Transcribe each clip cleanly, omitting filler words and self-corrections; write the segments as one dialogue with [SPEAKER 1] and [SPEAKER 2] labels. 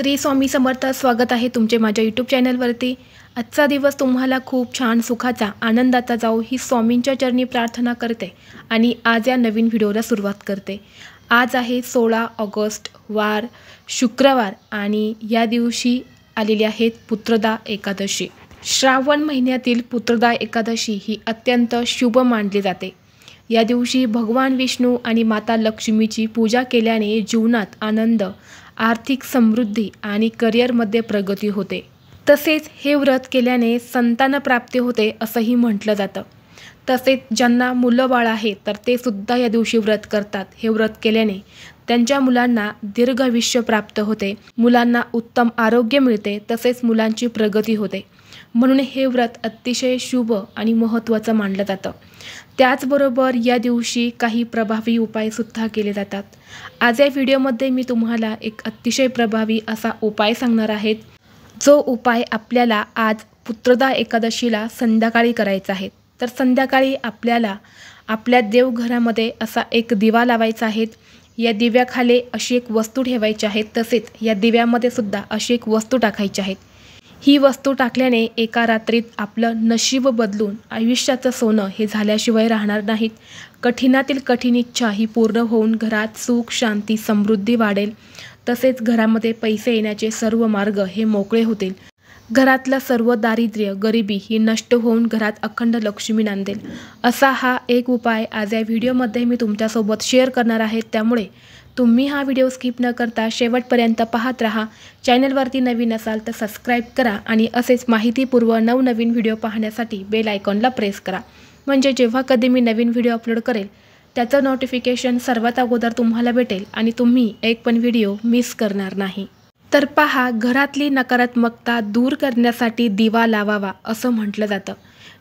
[SPEAKER 1] श्री स्वामी समर्थ। स्वागत आहे तुमचे माझ्या यूट्यूब चॅनलवरती। आजचा दिवस तुम्हाला खूप छान सुखाचा आनंदाचा जाओ ही स्वामींच्या चरणी प्रार्थना करते आणि आज या नवीन व्हिडिओला सुरुवात करते। आज आहे 16 ऑगस्ट, वार शुक्रवार आणि या दिवशी आलेली आहे पुत्रदा एकादशी। श्रावण महिन्यातील पुत्रदा एकादशी ही अत्यंत शुभ मानली जाते। या दिवशी भगवान विष्णू आणि माता लक्ष्मीची पूजा केल्याने जीवनात आनंद, आर्थिक समृद्धी आणि करिअरमध्ये प्रगती होते। तसेच हे व्रत केल्याने संतान प्राप्ती होते असंही म्हटलं जातं। तसेच ज्यांना मुलं बाळ आहे तर ते सुद्धा या दिवशी व्रत करतात। हे व्रत केल्याने त्यांच्या मुलांना दीर्घायुष्य प्राप्त होते, मुलांना उत्तम आरोग्य मिळते, तसेच मुलांची प्रगती होते। म्हणून हे व्रत अतिशय शुभ आणि महत्त्वाचं मानलं जातं। त्याचबरोबर या दिवशी काही प्रभावी उपाय सुद्धा केले जातात। आज या व्हिडिओमध्ये मी तुम्हाला एक अतिशय प्रभावी असा उपाय सांगणार आहे, जो उपाय आपल्याला आज पुत्रदा एकादशीला संध्याकाळी करायचा आहे। तर संध्याकाळी आपल्याला आपल्या देवघरामध्ये असा एक दिवा लावायचा आहे। या दिव्याखाली अशी एक वस्तू ठेवायची आहे, तसेच या दिव्यामध्ये सुद्धा अशी एक वस्तू टाकायची आहे। ही वस्तू टाकल्याने एका रात्रीत आपलं नशीब बदलून आयुष्याचं सोनं हे झाल्याशिवाय राहणार नाहीत। कठीणातील कठीण इच्छा ही पूर्ण होऊन घरात सुख, शांती, समृद्धी वाढेल। तसेच घरामध्ये पैसे येण्याचे सर्व मार्ग हे मोकळे होतील। घरातलं सर्व दारिद्र्य, गरिबी ही नष्ट होऊन घरात अखंड लक्ष्मी नांदेल। असा हा एक उपाय आज या व्हिडिओमध्ये मी तुमच्यासोबत शेअर करणार आहे। त्यामुळे तुम्ही हा व्हिडिओ स्किप न करता शेवटपर्यंत पाहत राहा। चॅनलवरती नवीन असाल तर सबस्क्राईब करा आणि असेच माहितीपूर्व नवनवीन व्हिडिओ पाहण्यासाठी बेल आयकॉनला प्रेस करा, म्हणजे जेव्हा कधी मी नवीन व्हिडिओ अपलोड करेल त्याचं नोटिफिकेशन सर्वात अगोदर तुम्हाला भेटेल आणि तुम्ही एक पण व्हिडिओ मिस करणार नाही। तर पहा, घरातली नकारात्मकता दूर करण्यासाठी दिवा लावावा असं म्हटलं जातं।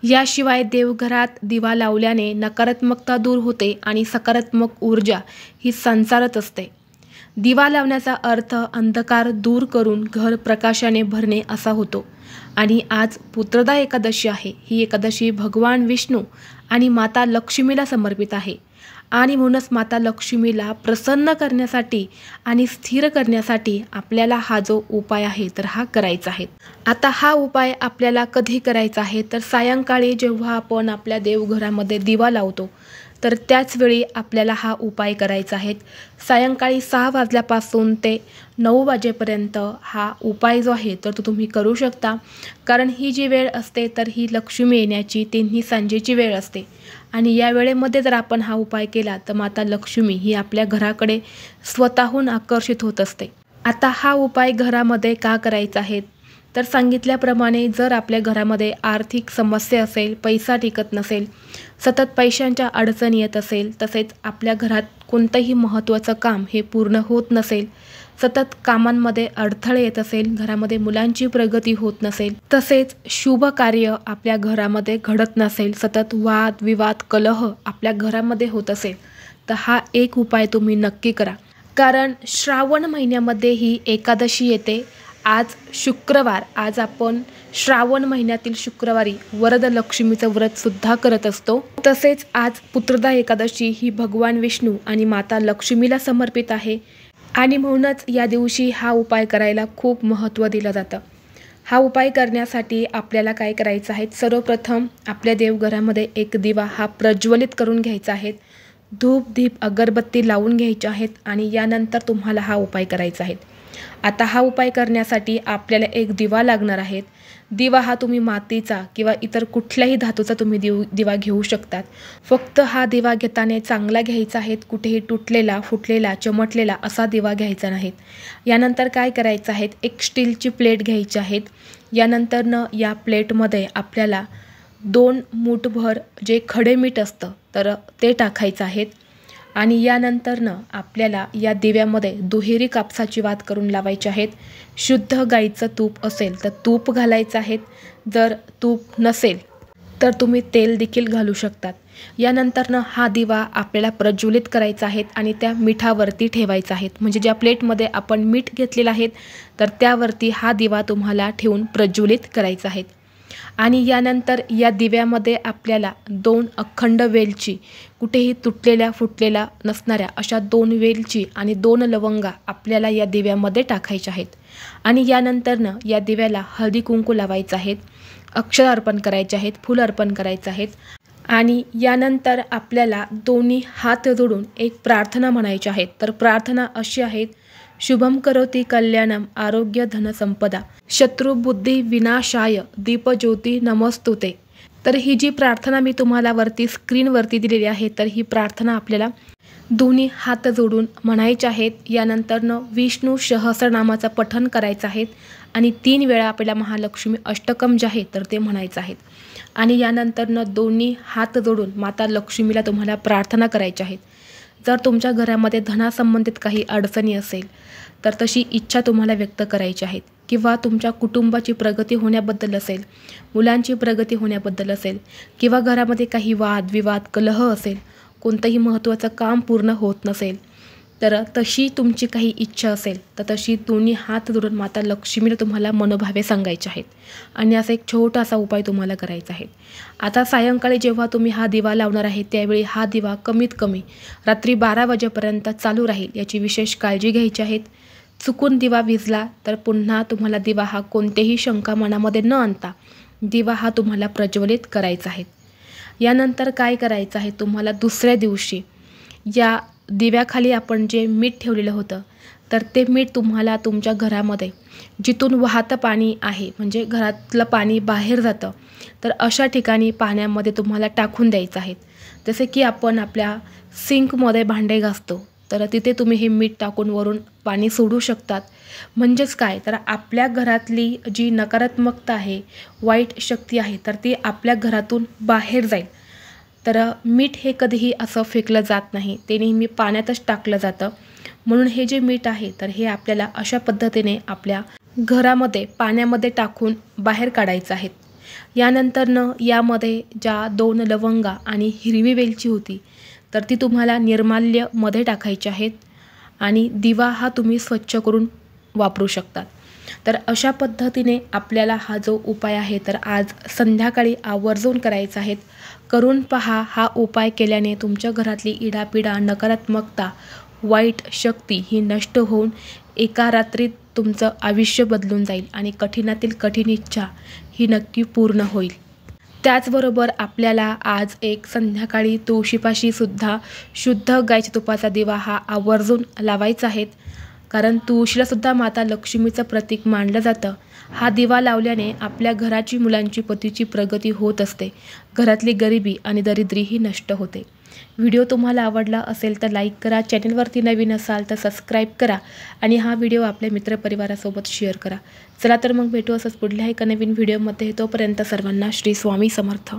[SPEAKER 1] याशिवाय देवघरात दिवा लावल्याने नकारात्मकता दूर होते आणि सकारात्मक ऊर्जा ही संचारत असते। दिवा लावण्याचा अर्थ अंधकार दूर करून घर प्रकाशाने भरणे असा होतो। आणि आज पुत्रदा एकादशी आहे। ही एकादशी भगवान विष्णू आणि माता लक्ष्मीला समर्पित आहे आणि म्हणूनच माता लक्ष्मीला प्रसन्न करण्यासाठी आणि स्थिर करण्यासाठी आपल्याला हा जो उपाय आहे तर हा करायचा आहे। आता हा उपाय आपल्याला कधी करायचा आहे तर सायंकाळी जेव्हा आपण आपल्या देवघरामध्ये दिवा लावतो तर त्याच वेळी आपल्याला हा उपाय करायचा आहे। सायंकाळी 6 वाजल्यापासून ते 9 वाजेपर्यंत हा उपाय जो आहे तर तो तुम्ही करू शकता। कारण ही जी वेळ असते तर ही लक्ष्मी येण्याची तिन्ही सांजेची वेळ असते आणि या वेळेमध्ये जर आपण हा उपाय केला तर माता लक्ष्मी ही आपल्या घराकडे स्वतःहून आकर्षित होत असते। आता हा उपाय घरामध्ये का करायचा आहे तर सांगितल्याप्रमाणे जर आपल्या घरामध्ये आर्थिक समस्या असेल, पैसा टिकत नसेल, सतत पैशांच्या अडचण येत असेल, तसेच आपल्या घरात कोणतंही महत्त्वाचं काम हे पूर्ण होत नसेल, सतत कामांमध्ये अडथळे येत असेल, घरामध्ये मुलांची प्रगती होत नसेल, तसेच शुभ कार्य आपल्या घरामध्ये घडत नसेल, सतत वाद विवाद कलह आपल्या घरामध्ये होत असेल तर हा एक उपाय तुम्ही नक्की करा। कारण श्रावण महिन्यामध्ये ही एकादशी येते। आज शुक्रवार, आज आपण श्रावण महिन्यातील शुक्रवारी वरद लक्ष्मीचं व्रत सुद्धा करत असतो। तसेच आज पुत्रदा एकादशी ही भगवान विष्णू आणि माता लक्ष्मीला समर्पित आहे आणि म्हणूनच या दिवशी हा उपाय करायला खूप महत्त्व दिलं जातं। हा उपाय करण्यासाठी आपल्याला काय करायचं आहे, सर्वप्रथम आपल्या देवघरामध्ये एक दिवा हा प्रज्वलित करून घ्यायचा आहे। धूप दीप अगरबत्ती लावून घ्यायच्या आहेत आणि यानंतर तुम्हाला हा उपाय करायचा आहे। आता हा उपाय करण्यासाठी आपल्याला एक दिवा लागणार आहे। दिवा हा तुम्ही मातीचा किंवा इतर कुठल्याही धातूचा तुम्ही दिवा घेऊ शकतात। फक्त हा दिवा घेताना चांगला घ्यायचा आहे, कुठेही तुटलेला, फुटलेला, चमटलेला असा दिवा घ्यायचा नाही। यानंतर काय करायचं आहे, एक स्टीलची प्लेट घ्यायची आहे। यानंतरनं या प्लेटमध्ये आपल्याला 2 मूठभर जे खडे मीठ असतं तर ते टाकायचं आहे आणि यानंतरनं आपल्याला या दिव्यामध्ये दुहेरी कापसाची वात करून लावायची आहेत। शुद्ध गाईचं तूप असेल तर तूप घालायचं आहे, जर तूप नसेल तर तुम्ही तेल देखील घालू शकतात। यानंतरनं हा दिवा आपल्याला प्रज्वलित करायचा आहे आणि त्या मिठावरती ठेवायचा आहे, म्हणजे ज्या प्लेटमध्ये आपण मीठ घेतलेलं आहे तर त्यावरती हा दिवा तुम्हाला ठेवून प्रज्वलित करायचा आहे। आणि यानंतर या दिव्यामध्ये आपल्याला 2 अखंड वेलची, कुठेही तुटलेल्या फुटलेल्या नसणाऱ्या अशा 2 वेलची आणि 2 लवंगा आपल्याला या दिव्यामध्ये टाकायच्या आहेत. आणि यानंतरनं या दिव्याला हळदी कुंकू लावायचं आहेत, अक्षर अर्पण करायचे आहेत, फूल अर्पण करायचं आहेत. आणि यानंतर आपल्याला दोन्ही हात जोडून एक प्रार्थना म्हणायची आहे. तर प्रार्थना अशी आहे, शुभम करोति कल्याणम आरोग्य धन संपदा शत्रुबुद्धी विनाशाय दीपज्योती नमस्तुते. तर ही जी प्रार्थना मी तुम्हाला स्क्रीनवरती दिलेली आहे, तर ही प्रार्थना आपल्याला दोन्ही हात जोडून म्हणायचे आहेत. यानंतरनं विष्णू सहस्रनामाचं पठण करायचं आहे आणि 3 वेळा आपल्याला महालक्ष्मी अष्टकम जे आहे तर ते म्हणायचं आहे. आणि यानंतरनं दोन्ही हात जोडून माता लक्ष्मीला तुम्हाला प्रार्थना करायची आहेत. जर तुमच्या घरामध्ये धनासंबंधित काही अडचणी असेल तर तशी इच्छा तुम्हाला व्यक्त करायची आहेत, किंवा तुमच्या कुटुंबाची प्रगती होण्याबद्दल असेल, मुलांची प्रगती होण्याबद्दल असेल, किंवा घरामध्ये काही वादविवाद कलह असेल, कोणतंही महत्त्वाचं काम पूर्ण होत नसेल, तर तशी तुमची काही इच्छा असेल तर तशी दोन्ही हात जोडून माता लक्ष्मीला तुम्हाला मनोभावे सांगायचे आहेत. आणि असा एक छोटासा उपाय तुम्हाला करायचा आहे. आता सायंकाळी जेव्हा तुम्ही हा दिवा लावणार आहे त्यावेळी हा दिवा कमीत कमी रात्री 12 वाजेपर्यंत चालू राहील याची विशेष काळजी घ्यायची आहे. चुकून दिवा विझला तर पुन्हा तुम्हाला दिवा हा कोणतेही शंका मनामध्ये न आणता दिवा हा तुम्हाला प्रज्वलित करायचा आहे. यानंतर काय करायचं आहे, तुम्हाला दुसऱ्या दिवशी या दिव्याखाली आपण जे मीठ ठेवलेलं होतं तर ते मीठ तुम्हाला तुमच्या घरामध्ये जिथून वाहतं पाणी आहे, म्हणजे घरातलं पाणी बाहेर जातं, तर अशा ठिकाणी पाण्यामध्ये तुम्हाला टाकून द्यायचं आहे. जसे की आपण आपल्या सिंकमध्ये भांडे घासतो तर तिथे तुम्ही हे मीठ टाकून वरून पाणी सोडू शकतात. म्हणजेच काय, तर आपल्या घरातली जी नकारात्मकता आहे, वाईट शक्ती आहे, तर ती आपल्या घरातून बाहेर जाईल. तर मीठ हे कधीही असं फेकलं जात नाही, ते नेहमी पाण्यातच टाकलं जातं. म्हणून हे जे मीठ आहे तर हे आपल्याला अशा पद्धतीने आपल्या घरामध्ये पाण्यामध्ये टाकून बाहेर काढायचं आहे. यानंतरनं यामध्ये ज्या 2 लवंगा आणि हिरवी वेलची होती तर ती तुम्हाला निर्माल्यमध्ये टाकायची आहेत आणि दिवा हा तुम्ही स्वच्छ करून वापरू शकतात. तर अशा पद्धतीने आपल्याला हा जो उपाय आहे तर आज संध्याकाळी आवर्जून करायचा आहे. करून पहा. हा उपाय केल्याने तुमच्या घरातली इडापिडा, नकारात्मकता, वाईट शक्ती ही नष्ट होऊन एका रात्रीत तुमचं आयुष्य बदलून जाईल आणि कठीणातील कठीण इच्छा ही नक्की पूर्ण होईल. त्याचबरोबर आपल्याला आज एक संध्याकाळी तुळशीपाशी सुद्धा शुद्ध गायच्या तुपाचा दिवा हा आवर्जून लावायचा आहे. कारण तुळशीला सुद्धा माता लक्ष्मीचं प्रतीक मानलं जातं. हा दिवा लावल्याने आपल्या घराची, मुलांची, पतीची प्रगती होत असते. घरातली गरिबी आणि दरिद्री ही नष्ट होते. व्हिडिओ तुम्हाला आवडला असेल तर लाईक करा, चॅनलवरती नवीन असाल तर सबस्क्राईब करा आणि हा व्हिडिओ आपल्या मित्रपरिवारासोबत शेअर करा. चला तर मग भेटू असंच पुढल्या एका नवीन व्हिडिओमध्ये. तोपर्यंत सर्वांना श्री स्वामी समर्थ.